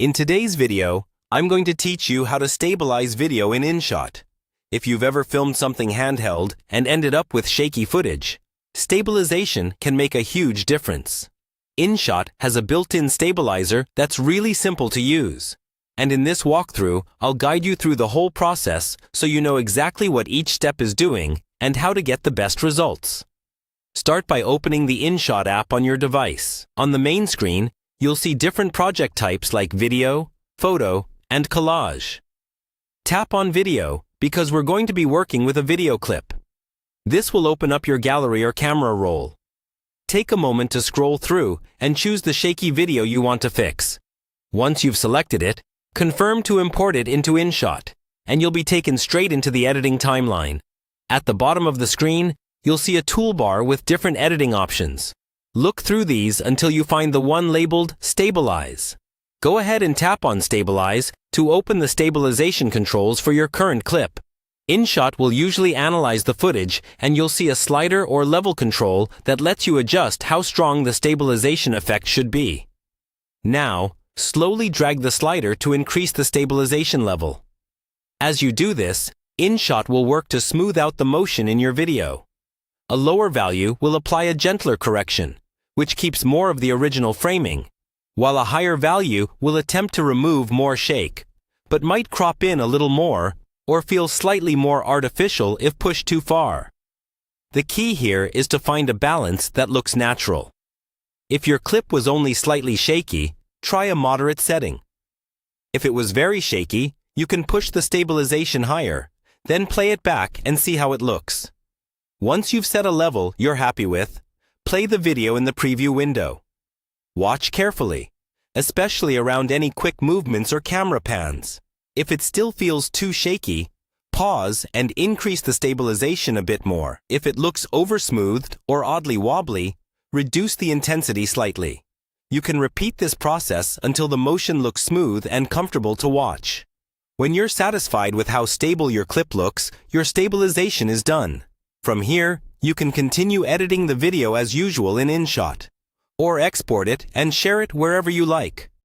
In today's video, I'm going to teach you how to stabilize video in InShot. If you've ever filmed something handheld and ended up with shaky footage, stabilization can make a huge difference. InShot has a built-in stabilizer that's really simple to use. And in this walkthrough, I'll guide you through the whole process so you know exactly what each step is doing and how to get the best results. Start by opening the InShot app on your device. On the main screen, you'll see different project types like video, photo, and collage. Tap on video because we're going to be working with a video clip. This will open up your gallery or camera roll. Take a moment to scroll through and choose the shaky video you want to fix. Once you've selected it, confirm to import it into InShot, and you'll be taken straight into the editing timeline. At the bottom of the screen, you'll see a toolbar with different editing options. Look through these until you find the one labeled Stabilize. Go ahead and tap on Stabilize to open the stabilization controls for your current clip. InShot will usually analyze the footage, and you'll see a slider or level control that lets you adjust how strong the stabilization effect should be. Now, slowly drag the slider to increase the stabilization level. As you do this, InShot will work to smooth out the motion in your video. A lower value will apply a gentler correction, which keeps more of the original framing, while a higher value will attempt to remove more shake, but might crop in a little more or feel slightly more artificial if pushed too far. The key here is to find a balance that looks natural. If your clip was only slightly shaky, try a moderate setting. If it was very shaky, you can push the stabilization higher, then play it back and see how it looks. Once you've set a level you're happy with, play the video in the preview window. Watch carefully, especially around any quick movements or camera pans. If it still feels too shaky, pause and increase the stabilization a bit more. If it looks oversmoothed or oddly wobbly, reduce the intensity slightly. You can repeat this process until the motion looks smooth and comfortable to watch. When you're satisfied with how stable your clip looks, your stabilization is done. From here, you can continue editing the video as usual in InShot, or export it and share it wherever you like.